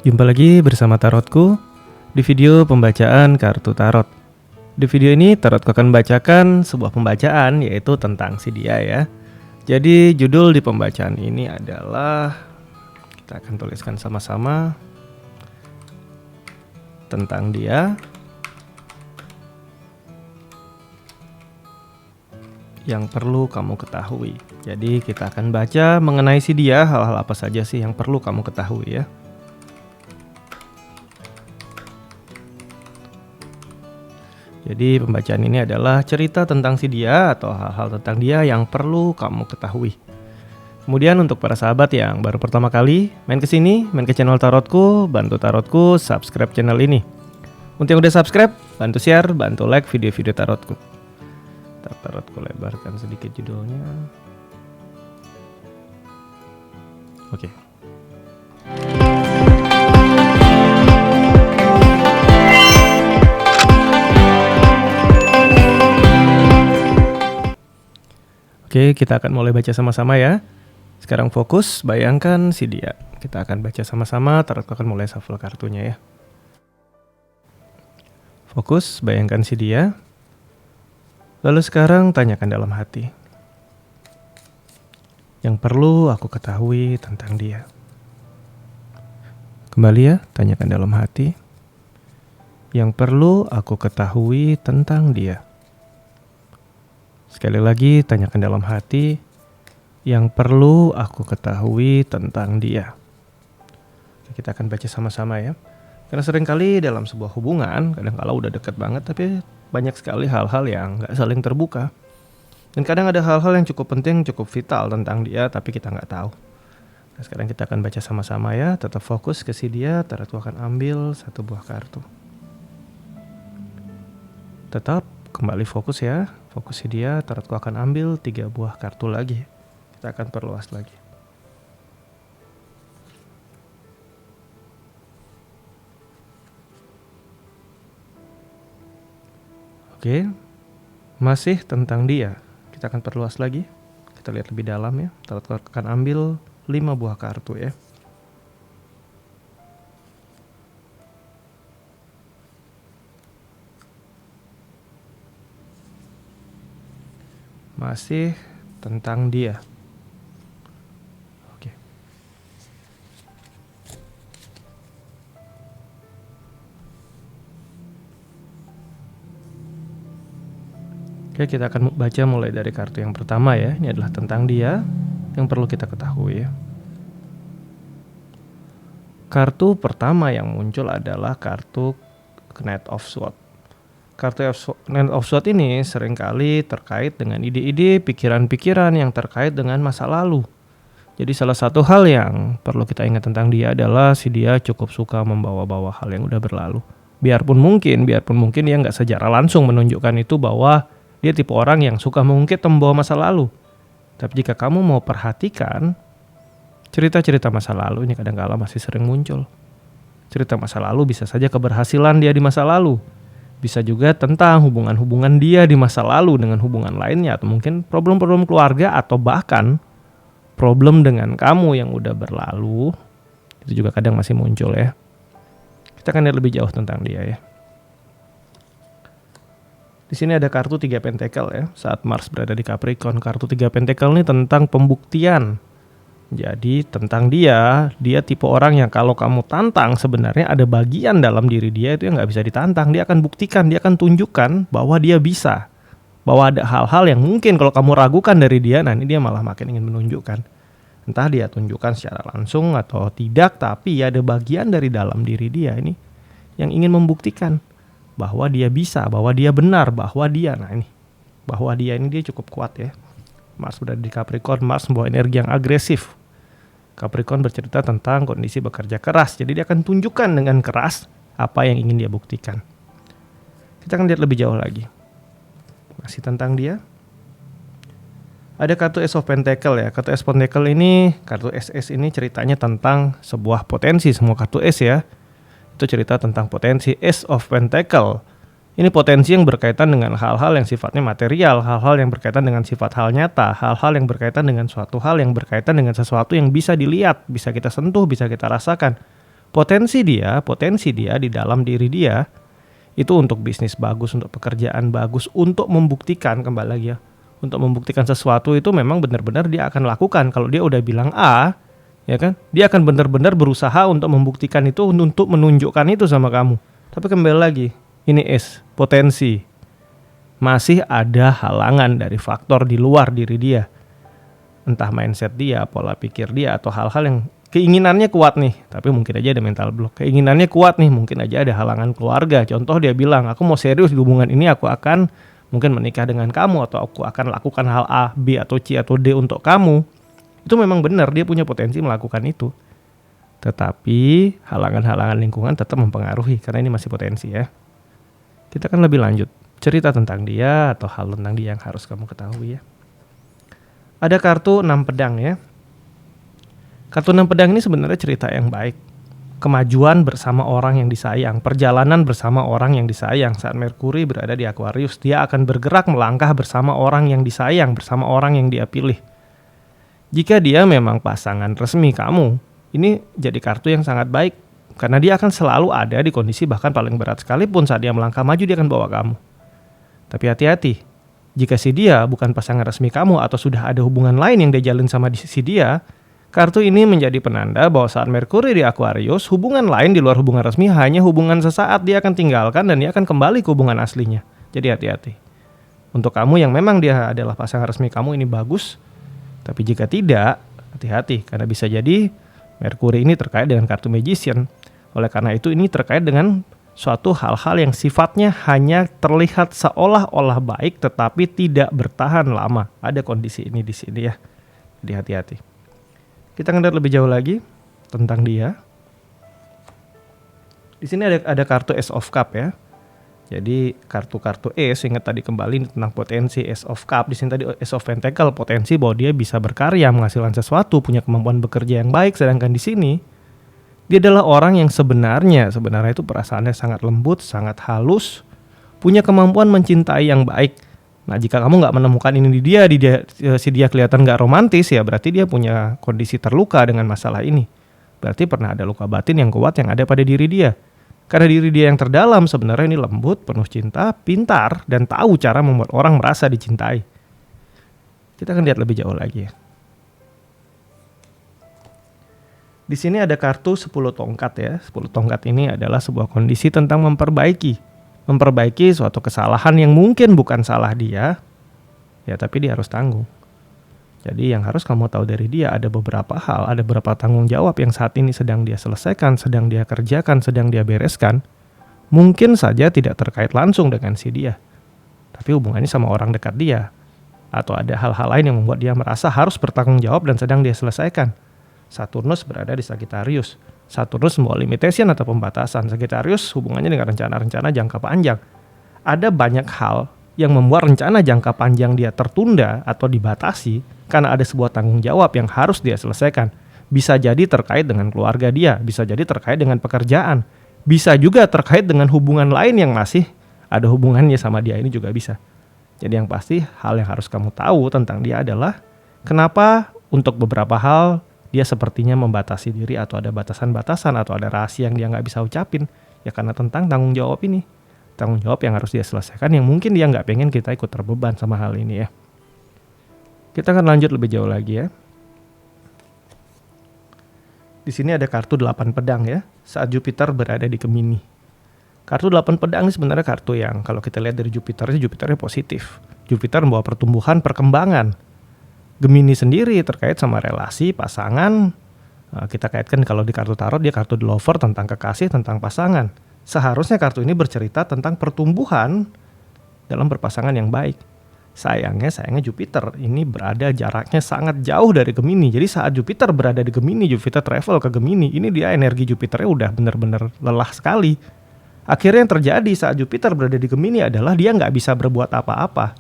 Jumpa lagi bersama Tarotku di video pembacaan kartu tarot. Di video ini Tarotku akan membacakan sebuah pembacaan yaitu tentang si dia ya. Jadi judul di pembacaan ini adalah, kita akan tuliskan sama-sama, tentang dia yang perlu kamu ketahui. Jadi kita akan baca mengenai si dia, hal-hal apa saja sih yang perlu kamu ketahui ya. Jadi pembacaan ini adalah cerita tentang si dia atau hal-hal tentang dia yang perlu kamu ketahui. Kemudian untuk para sahabat yang baru pertama kali main ke sini, main ke channel Tarotku, bantu Tarotku subscribe channel ini. Untuk yang udah subscribe, bantu share, bantu like video-video Tarotku. Tarotku lebarkan sedikit judulnya. Oke. Oke, kita akan mulai baca sama-sama ya. Sekarang fokus, bayangkan si dia. Kita akan baca sama-sama, Tarotku akan mulai shuffle kartunya ya. Fokus, bayangkan si dia. Lalu sekarang tanyakan dalam hati. Yang perlu aku ketahui tentang dia. Kembali ya, tanyakan dalam hati. Yang perlu aku ketahui tentang dia. Sekali lagi, tanyakan dalam hati, yang perlu aku ketahui tentang dia. Kita akan baca sama-sama ya. Karena seringkali dalam sebuah hubungan, kadang-kala udah deket banget, tapi banyak sekali hal-hal yang gak saling terbuka. Dan kadang ada hal-hal yang cukup penting, cukup vital tentang dia, tapi kita gak tahu. Nah, sekarang kita akan baca sama-sama ya. Tetap fokus ke si dia, Tarotku akan ambil satu buah kartu. Tetap kembali fokus ya. Fokus si dia, Tarotku akan ambil 3 buah kartu lagi. Kita akan perluas lagi. Oke, masih tentang dia. Kita akan perluas lagi. Kita lihat lebih dalam ya. Tarotku akan ambil 5 buah kartu ya. Masih tentang dia. Oke. Oke, kita akan baca mulai dari kartu yang pertama ya. Ini adalah tentang dia yang perlu kita ketahui ya. Kartu pertama yang muncul adalah kartu Knight of Swords. Kartu Knight of Swords ini seringkali terkait dengan ide-ide, pikiran-pikiran yang terkait dengan masa lalu. Jadi salah satu hal yang perlu kita ingat tentang dia adalah si dia cukup suka membawa-bawa hal yang udah berlalu. Biarpun mungkin dia nggak secara langsung menunjukkan itu bahwa dia tipe orang yang suka mengungkit membawa masa lalu. Tapi jika kamu mau perhatikan, cerita-cerita masa lalu ini kadang-kala masih sering muncul. Cerita masa lalu bisa saja keberhasilan dia di masa lalu. Bisa juga tentang hubungan-hubungan dia di masa lalu dengan hubungan lainnya. Atau mungkin problem-problem keluarga atau bahkan problem dengan kamu yang udah berlalu. Itu juga kadang masih muncul ya. Kita akan lihat lebih jauh tentang dia ya. Di sini ada kartu 3 pentacle ya. Saat Mars berada di Capricorn, kartu 3 pentacle ini tentang pembuktian. Jadi tentang dia tipe orang yang kalau kamu tantang sebenarnya ada bagian dalam diri dia itu yang gak bisa ditantang. Dia akan buktikan, dia akan tunjukkan bahwa dia bisa. Bahwa ada hal-hal yang mungkin kalau kamu ragukan dari dia, nah ini dia malah makin ingin menunjukkan. Entah dia tunjukkan secara langsung atau tidak, tapi ada bagian dari dalam diri dia ini yang ingin membuktikan bahwa dia bisa, bahwa dia benar, bahwa dia, bahwa dia ini dia cukup kuat ya. Mars berada di Capricorn, Mars membawa energi yang agresif. Capricorn bercerita tentang kondisi bekerja keras. Jadi dia akan tunjukkan dengan keras apa yang ingin dia buktikan. Kita akan lihat lebih jauh lagi. Masih tentang dia. Ada kartu Ace of Pentacle ya. Kartu Ace of Pentacle ini, kartu SS ini ceritanya tentang sebuah potensi. Semua kartu Ace ya. Itu cerita tentang potensi Ace of Pentacle. Ini potensi yang berkaitan dengan hal-hal yang sifatnya material, hal-hal yang berkaitan dengan sifat hal nyata, hal-hal yang berkaitan dengan suatu hal yang berkaitan dengan sesuatu yang bisa dilihat, bisa kita sentuh, bisa kita rasakan. Potensi dia di dalam diri dia itu untuk bisnis bagus, untuk pekerjaan bagus, untuk membuktikan, kembali lagi ya, untuk membuktikan sesuatu itu memang benar-benar dia akan lakukan. Kalau dia udah bilang A, ya kan, dia akan benar-benar berusaha untuk membuktikan itu, untuk menunjukkan itu sama kamu. Tapi kembali lagi, ini potensi. Masih ada halangan dari faktor di luar diri dia. Entah mindset dia, pola pikir dia, atau hal-hal yang keinginannya kuat nih, tapi mungkin aja ada mental block. Keinginannya kuat nih, mungkin aja ada halangan keluarga. Contoh dia bilang, aku mau serius di hubungan ini, aku akan mungkin menikah dengan kamu, atau aku akan lakukan hal A, B, atau C, atau D untuk kamu. Itu memang benar, dia punya potensi melakukan itu. Tetapi halangan-halangan lingkungan tetap mempengaruhi, karena ini masih potensi ya. Kita akan lebih lanjut, cerita tentang dia, atau hal tentang dia yang harus kamu ketahui ya. Ada kartu 6 pedang ya. Kartu 6 pedang ini sebenarnya cerita yang baik. Kemajuan bersama orang yang disayang, perjalanan bersama orang yang disayang. Saat Merkuri berada di Aquarius, dia akan bergerak melangkah bersama orang yang disayang, bersama orang yang dia pilih. Jika dia memang pasangan resmi kamu, ini jadi kartu yang sangat baik. Karena dia akan selalu ada di kondisi bahkan paling berat sekalipun saat dia melangkah maju, dia akan bawa kamu. Tapi hati-hati. Jika si dia bukan pasangan resmi kamu atau sudah ada hubungan lain yang dia jalin sama si dia, kartu ini menjadi penanda bahwa saat Merkuri di Aquarius, hubungan lain di luar hubungan resmi hanya hubungan sesaat, dia akan tinggalkan dan dia akan kembali ke hubungan aslinya. Jadi hati-hati. Untuk kamu yang memang dia adalah pasangan resmi kamu, ini bagus. Tapi jika tidak, hati-hati. Karena bisa jadi Merkuri ini terkait dengan kartu Magician. Oleh karena itu ini terkait dengan suatu hal-hal yang sifatnya hanya terlihat seolah-olah baik tetapi tidak bertahan lama. Ada kondisi ini di sini ya. Jadi hati-hati. Kita akan lihat lebih jauh lagi tentang dia. Di sini ada kartu Ace of Cup ya. Jadi kartu-kartu Ace, ingat tadi kembali tentang potensi Ace of Cup. Di sini tadi Ace of Pentacle, potensi bahwa dia bisa berkarya, menghasilkan sesuatu, punya kemampuan bekerja yang baik. Sedangkan di sini dia adalah orang yang sebenarnya itu perasaannya sangat lembut, sangat halus, punya kemampuan mencintai yang baik. Nah, jika kamu nggak menemukan ini di dia, si dia kelihatan nggak romantis, ya berarti dia punya kondisi terluka dengan masalah ini. Berarti pernah ada luka batin yang kuat yang ada pada diri dia. Karena diri dia yang terdalam sebenarnya ini lembut, penuh cinta, pintar, dan tahu cara membuat orang merasa dicintai. Kita akan lihat lebih jauh lagi ya. Di sini ada kartu 10 tongkat ya. 10 tongkat ini adalah sebuah kondisi tentang memperbaiki suatu kesalahan yang mungkin bukan salah dia, ya tapi dia harus tanggung. Jadi yang harus kamu tahu dari dia ada beberapa hal, ada beberapa tanggung jawab yang saat ini sedang dia selesaikan, sedang dia kerjakan, sedang dia bereskan. Mungkin saja tidak terkait langsung dengan si dia, tapi hubungannya sama orang dekat dia. Atau ada hal-hal lain yang membuat dia merasa harus bertanggung jawab dan sedang dia selesaikan. Saturnus berada di Sagittarius. Saturnus membawa limitation atau pembatasan. Sagittarius hubungannya dengan rencana-rencana jangka panjang. Ada banyak hal yang membuat rencana jangka panjang dia tertunda atau dibatasi karena ada sebuah tanggung jawab yang harus dia selesaikan. Bisa jadi terkait dengan keluarga dia, bisa jadi terkait dengan pekerjaan, bisa juga terkait dengan hubungan lain yang masih ada hubungannya sama dia, ini juga bisa. Jadi yang pasti hal yang harus kamu tahu tentang dia adalah kenapa untuk beberapa hal dia sepertinya membatasi diri atau ada batasan-batasan atau ada rahasia yang dia nggak bisa ucapin. Ya karena tentang tanggung jawab ini. Tanggung jawab yang harus dia selesaikan yang mungkin dia nggak pengen kita ikut terbeban sama hal ini ya. Kita akan lanjut lebih jauh lagi ya. Di sini ada kartu 8 pedang ya. Saat Jupiter berada di Gemini. Kartu 8 pedang ini sebenarnya kartu yang kalau kita lihat dari Jupiternya positif. Jupiter membawa pertumbuhan, perkembangan. Gemini sendiri terkait sama relasi, pasangan. Kita kaitkan kalau di kartu tarot dia kartu The Lover tentang kekasih, tentang pasangan. Seharusnya kartu ini bercerita tentang pertumbuhan dalam berpasangan yang baik. Sayangnya Jupiter ini berada jaraknya sangat jauh dari Gemini. Jadi saat Jupiter berada di Gemini, Jupiter travel ke Gemini, ini dia energi Jupiternya udah benar-benar lelah sekali. Akhirnya yang terjadi saat Jupiter berada di Gemini adalah dia nggak bisa berbuat apa-apa.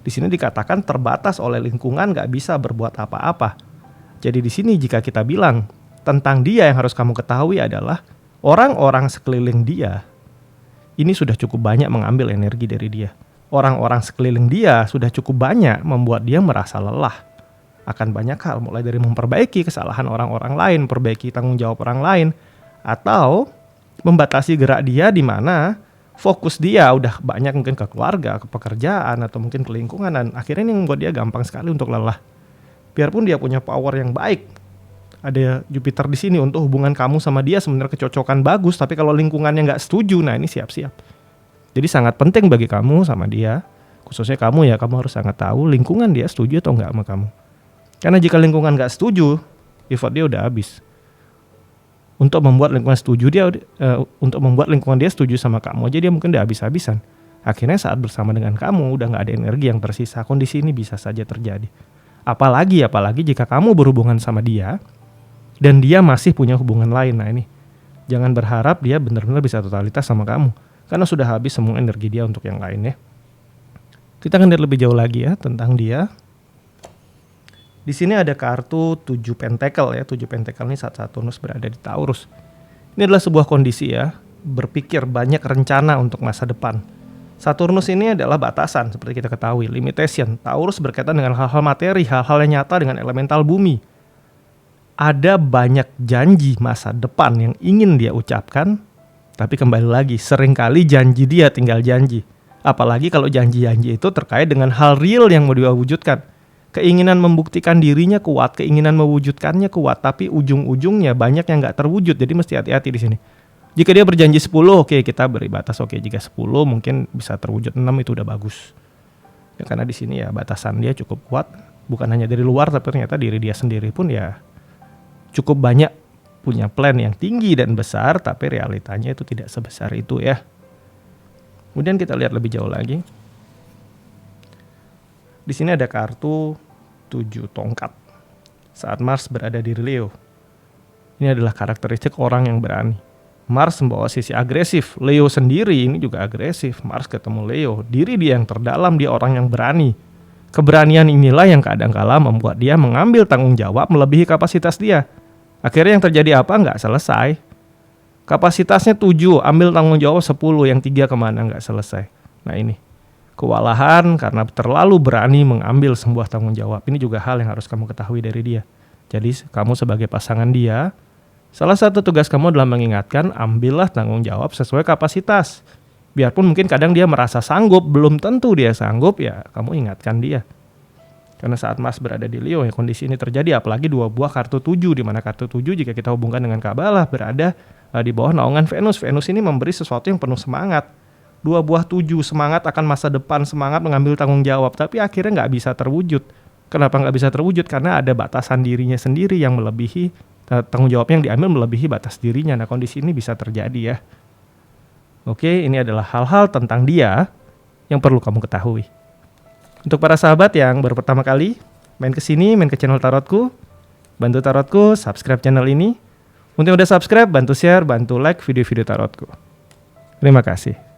Di sini dikatakan terbatas oleh lingkungan, nggak bisa berbuat apa-apa. Jadi di sini jika kita bilang tentang dia yang harus kamu ketahui adalah orang-orang sekeliling dia ini sudah cukup banyak mengambil energi dari dia. Orang-orang sekeliling dia sudah cukup banyak membuat dia merasa lelah akan banyak hal, mulai dari memperbaiki kesalahan orang-orang lain, memperbaiki tanggung jawab orang lain, Atau membatasi gerak dia di mana fokus dia udah banyak mungkin ke keluarga, ke pekerjaan, atau mungkin ke lingkungan, dan akhirnya ini membuat dia gampang sekali untuk lelah. Biarpun dia punya power yang baik, ada Jupiter di sini untuk hubungan kamu sama dia sebenarnya kecocokan bagus, tapi kalau lingkungannya nggak setuju, nah ini siap-siap. Jadi sangat penting bagi kamu sama dia, khususnya kamu ya, kamu harus sangat tahu lingkungan dia setuju atau nggak sama kamu. Karena jika lingkungan nggak setuju, effort dia udah habis. Untuk membuat lingkungan dia setuju sama kamu aja dia mungkin udah habis-habisan. Akhirnya saat bersama dengan kamu udah nggak ada energi yang tersisa. Kondisi ini bisa saja terjadi. Apalagi jika kamu berhubungan sama dia dan dia masih punya hubungan lain. Nah ini, jangan berharap dia benar-benar bisa totalitas sama kamu, karena sudah habis semua energi dia untuk yang lain ya. Kita akan lihat lebih jauh lagi ya tentang dia. Di sini ada kartu 7 pentakel ya. 7 pentakel ini saat Saturnus berada di Taurus. Ini adalah sebuah kondisi ya, berpikir banyak rencana untuk masa depan. Saturnus ini adalah batasan seperti kita ketahui, limitation. Taurus berkaitan dengan hal-hal materi, hal-hal yang nyata dengan elemental bumi. Ada banyak janji masa depan yang ingin dia ucapkan, tapi kembali lagi seringkali janji dia tinggal janji. Apalagi kalau janji-janji itu terkait dengan hal real yang mau dia wujudkan. Keinginan membuktikan dirinya kuat, keinginan mewujudkannya kuat, tapi ujung-ujungnya banyak yang nggak terwujud. Jadi mesti hati-hati di sini. Jika dia berjanji 10, oke, kita beri batas. Oke, jika 10 mungkin bisa terwujud 6, itu udah bagus. Ya, karena di sini ya batasan dia cukup kuat, bukan hanya dari luar, tapi ternyata diri dia sendiri pun ya cukup banyak punya plan yang tinggi dan besar, tapi realitanya itu tidak sebesar itu ya. Kemudian kita lihat lebih jauh lagi. Di sini ada kartu 7 tongkat saat Mars berada di Leo. Ini adalah karakteristik orang yang berani. Mars membawa sisi agresif. Leo sendiri ini juga agresif. Mars ketemu Leo. Diri dia yang terdalam, dia orang yang berani. Keberanian inilah yang kadang-kala membuat dia mengambil tanggung jawab melebihi kapasitas dia. Akhirnya yang terjadi apa? Nggak selesai. Kapasitasnya 7, ambil tanggung jawab 10, yang 3 kemana? Nggak selesai. Nah ini. Kewalahan karena terlalu berani mengambil sebuah tanggung jawab. Ini juga hal yang harus kamu ketahui dari dia. Jadi kamu sebagai pasangan dia, salah satu tugas kamu adalah mengingatkan, ambillah tanggung jawab sesuai kapasitas. Biarpun mungkin kadang dia merasa sanggup, belum tentu dia sanggup, ya kamu ingatkan dia. Karena saat Mars berada di Leo, ya kondisi ini terjadi, apalagi 2 buah kartu 7, di mana kartu 7 jika kita hubungkan dengan Kabalah berada di bawah naungan Venus. Venus ini memberi sesuatu yang penuh semangat. 2 buah 7, semangat akan masa depan, semangat mengambil tanggung jawab, tapi akhirnya nggak bisa terwujud. Kenapa nggak bisa terwujud? Karena ada batasan dirinya sendiri yang melebihi, tanggung jawab yang diambil melebihi batas dirinya. Nah kondisi ini bisa terjadi ya. Oke, ini adalah hal-hal tentang dia yang perlu kamu ketahui. Untuk para sahabat yang baru pertama kali main ke sini, main ke channel Tarotku, bantu Tarotku, subscribe channel ini. Untuk yang udah subscribe, bantu share, bantu like video-video Tarotku. Terima kasih.